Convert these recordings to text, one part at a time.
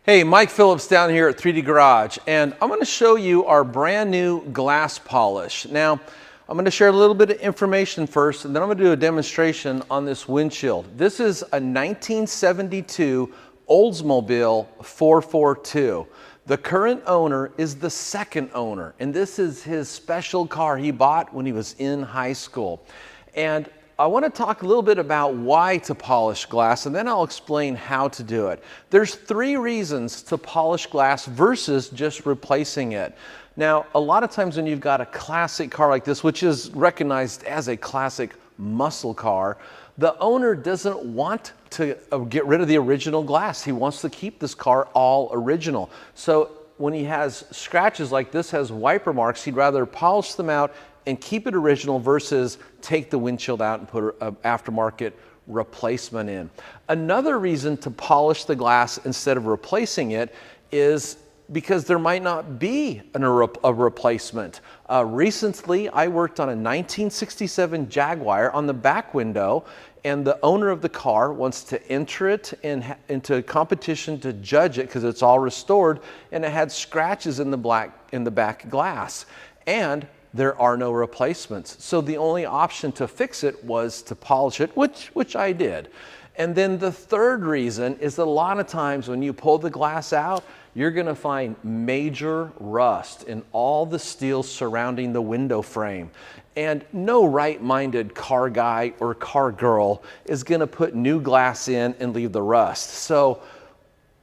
Hey, Mike Phillips down here at 3D Garage, and I'm going to show you our brand new glass polish. Now, I'm going to share a little bit of information first, and then I'm going to do a demonstration on this windshield. This is a 1972 Oldsmobile 442. The current owner is the second owner, and this is his special car he bought when he was in high school. And I want to talk a little bit about why to polish glass, and then I'll explain how to do it. There's three reasons to polish glass versus just replacing it. Now, a lot of times when you've got a classic car like this, which is recognized as a classic muscle car, the owner doesn't want to get rid of the original glass. He wants to keep this car all original. So when he has scratches like this, has wiper marks, he'd rather polish them out and keep it original versus take the windshield out and put an aftermarket replacement in. Another reason to polish the glass instead of replacing it is because there might not be a replacement. Recently, I worked on a 1967 Jaguar on the back window, and the owner of the car wants to enter it into a competition to judge it because it's all restored, and it had scratches in the back glass. And there are no replacements. So the only option to fix it was to polish it, which I did. And then the third reason is that a lot of times when you pull the glass out, you're gonna find major rust in all the steel surrounding the window frame. And no right-minded car guy or car girl is gonna put new glass in and leave the rust. So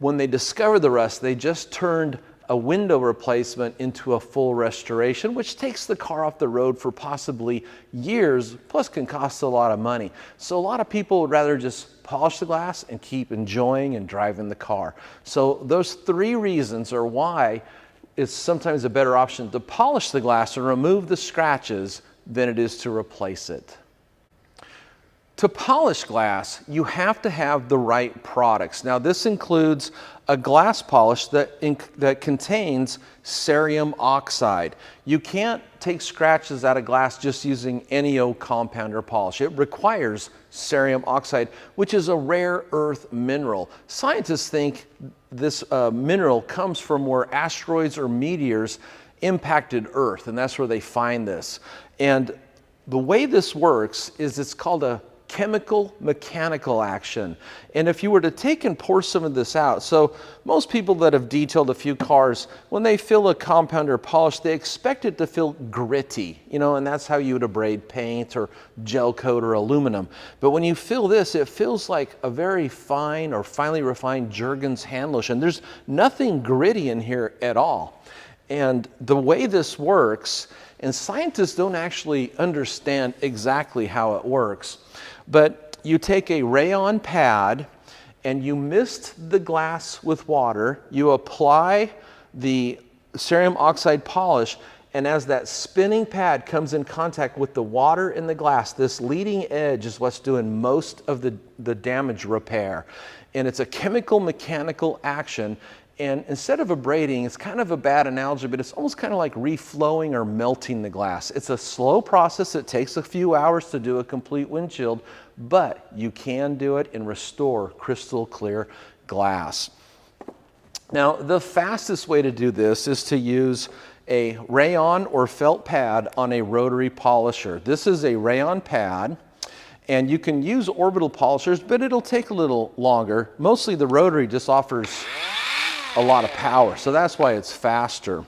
when they discovered the rust, they just turned a window replacement into a full restoration, which takes the car off the road for possibly years, plus can cost a lot of money. So a lot of people would rather just polish the glass and keep enjoying and driving the car. So those three reasons are why it's sometimes a better option to polish the glass and remove the scratches than it is to replace it. To polish glass, you have to have the right products. Now, this includes a glass polish that contains cerium oxide. You can't take scratches out of glass just using any old compounder polish. It requires cerium oxide, which is a rare earth mineral. Scientists think this mineral comes from where asteroids or meteors impacted Earth, and that's where they find this. And the way this works is it's called a chemical mechanical action. And if you were to take and pour some of this out, so most people that have detailed a few cars, when they fill a compounder polish, they expect it to feel gritty, and that's how you would abrade paint or gel coat or aluminum. But when you fill this, it feels like a very fine or finely refined Jergens hand lotion. There's nothing gritty in here at all. And the way this works, and scientists don't actually understand exactly how it works, but you take a rayon pad and you mist the glass with water, you apply the cerium oxide polish, and as that spinning pad comes in contact with the water in the glass, this leading edge is what's doing most of the damage repair. And it's a chemical mechanical action. And instead of abrading, it's kind of a bad analogy, but it's almost kind of like reflowing or melting the glass. It's a slow process. It takes a few hours to do a complete windshield, but you can do it and restore crystal clear glass. Now, the fastest way to do this is to use a rayon or felt pad on a rotary polisher. This is a rayon pad, and you can use orbital polishers, but it'll take a little longer. Mostly the rotary just offers a lot of power, so that's why it's faster.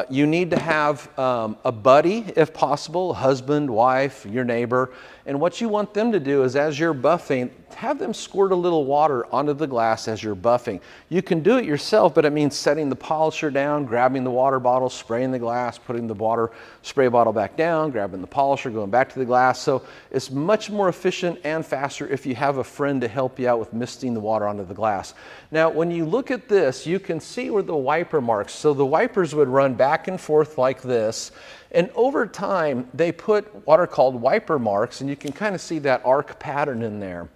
You need to have a buddy, if possible, husband, wife, your neighbor, and what you want them to do is, as you're buffing, have them squirt a little water onto the glass as you're buffing. You can do it yourself, but it means setting the polisher down, grabbing the water bottle, spraying the glass, putting the water spray bottle back down, grabbing the polisher, going back to the glass. So it's much more efficient and faster if you have a friend to help you out with misting the water onto the glass. Now, when you look at this, you can see where the wiper marks. So the wipers would run back and forth like this. And over time, they put what are called wiper marks, and you can kind of see that arc pattern in there.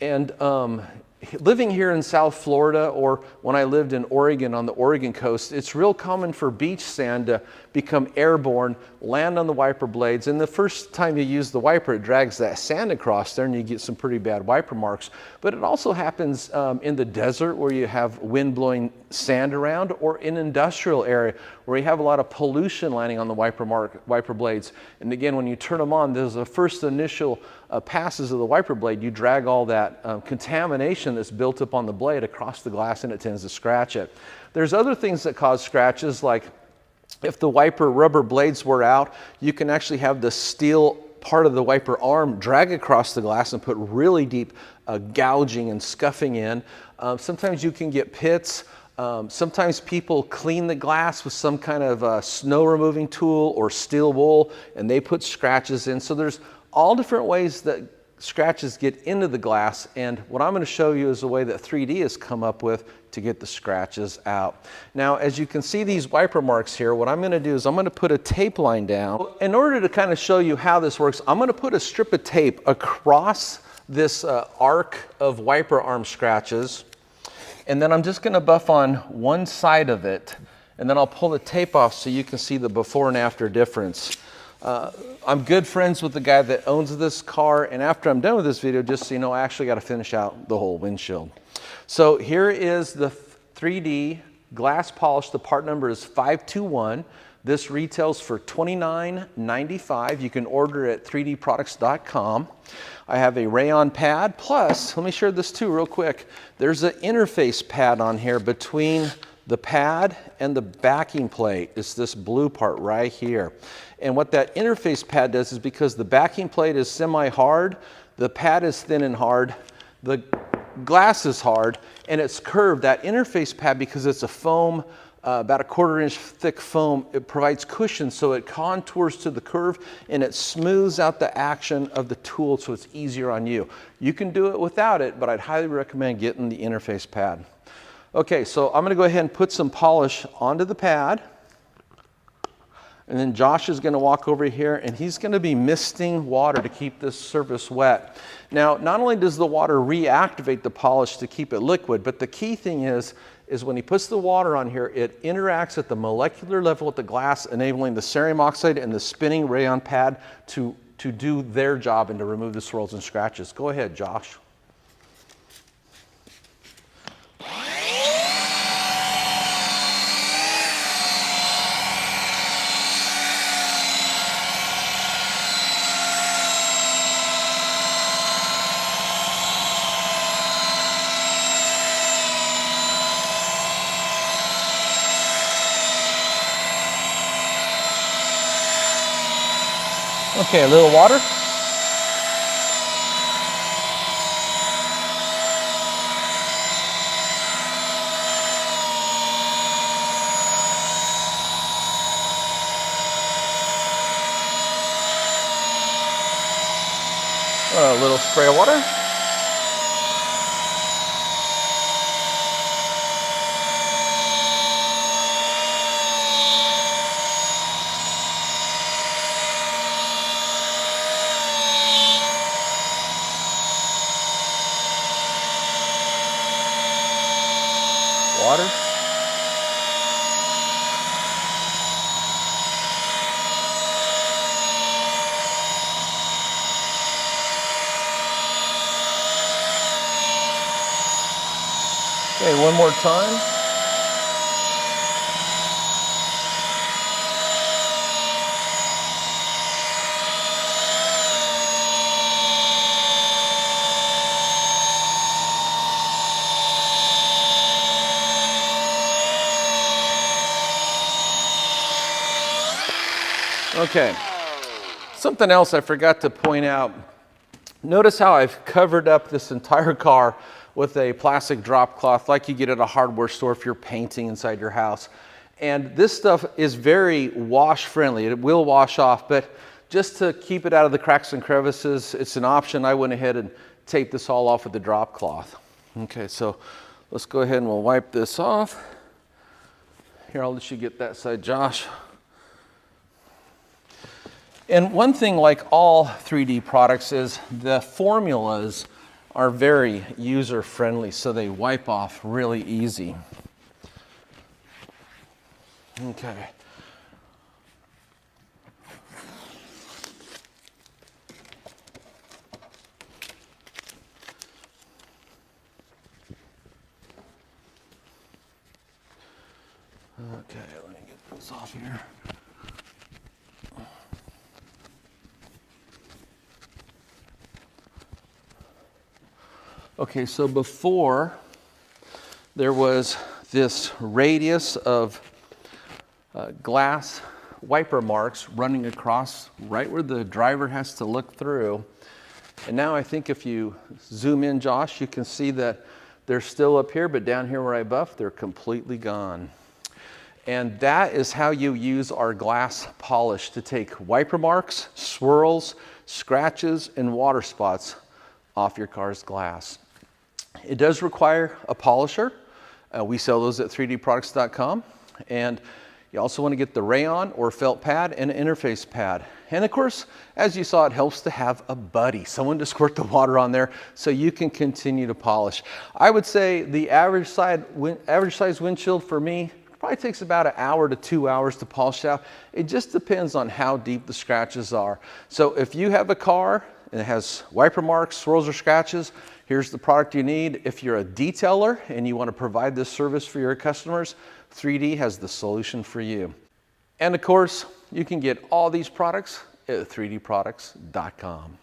And living here in South Florida, or when I lived in Oregon on the Oregon coast, it's real common for beach sand to become airborne, land on the wiper blades, and the first time you use the wiper, it drags that sand across there and you get some pretty bad wiper marks. But it also happens in the desert where you have wind blowing sand around, or in industrial area where you have a lot of pollution landing on the wiper blades. And again, when you turn them on, there's the first initial passes of the wiper blade, you drag all that contamination that's built up on the blade across the glass, and it tends to scratch it. There's other things that cause scratches, like if the wiper rubber blades were out, you can actually have the steel part of the wiper arm drag across the glass and put really deep gouging and scuffing in. Sometimes you can get pits. Sometimes people clean the glass with some kind of snow removing tool or steel wool, and they put scratches in. So there's all different ways that scratches get into the glass, and what I'm going to show you is a way that 3D has come up with to get the scratches out. Now, as you can see these wiper marks here, what I'm going to do is I'm going to put a tape line down. In order to kind of show you how this works, I'm going to put a strip of tape across this arc of wiper arm scratches, and then I'm just going to buff on one side of it, and then I'll pull the tape off so you can see the before and after difference. I'm good friends with the guy that owns this car, and after I'm done with this video, just so you know, I actually got to finish out the whole windshield. So here is the 3D glass polish. The part number is 521. This retails for $29.95. You can order it at 3dproducts.com. I have a rayon pad, plus, let me share this too real quick. There's an interface pad on here between the pad and the backing plate. It's this blue part right here. And what that interface pad does is, because the backing plate is semi-hard, the pad is thin and hard, the glass is hard, and it's curved. That interface pad, because it's a foam, about a 1/4 inch thick foam, it provides cushion, so it contours to the curve and it smooths out the action of the tool, so it's easier on you. You can do it without it, but I'd highly recommend getting the interface pad. Okay, so I'm going to go ahead and put some polish onto the pad. And then Josh is going to walk over here and he's going to be misting water to keep this surface wet. Now, not only does the water reactivate the polish to keep it liquid, but the key thing is when he puts the water on here, it interacts at the molecular level with the glass, enabling the cerium oxide and the spinning rayon pad to do their job and to remove the swirls and scratches. Go ahead, Josh. Okay, a little water. A little spray of water. Water. Okay, one more time. Okay, something else I forgot to point out. Notice how I've covered up this entire car with a plastic drop cloth like you get at a hardware store if you're painting inside your house. And this stuff is very wash friendly. It will wash off, but just to keep it out of the cracks and crevices, it's an option. I went ahead and taped this all off with the drop cloth. Okay, so let's go ahead and we'll wipe this off. Here, I'll let you get that side, Josh. And one thing, like all 3D products, is the formulas are very user-friendly, so they wipe off really easy. Okay. Okay, let me get this off here. Okay, so before there was this radius of glass wiper marks running across right where the driver has to look through. And now I think if you zoom in, Josh, you can see that they're still up here, but down here where I buffed, they're completely gone. And that is how you use our glass polish to take wiper marks, swirls, scratches, and water spots off your car's glass. It does require a polisher. We sell those at 3dproducts.com. And you also want to get the rayon or felt pad and an interface pad. And of course, as you saw, it helps to have a buddy, someone to squirt the water on there so you can continue to polish. I would say the average size windshield for me probably takes about an hour to 2 hours to polish out. It just depends on how deep the scratches are. So if you have a car and it has wiper marks, swirls, or scratches, here's the product you need. If you're a detailer and you want to provide this service for your customers, 3D has the solution for you. And of course, you can get all these products at 3dproducts.com.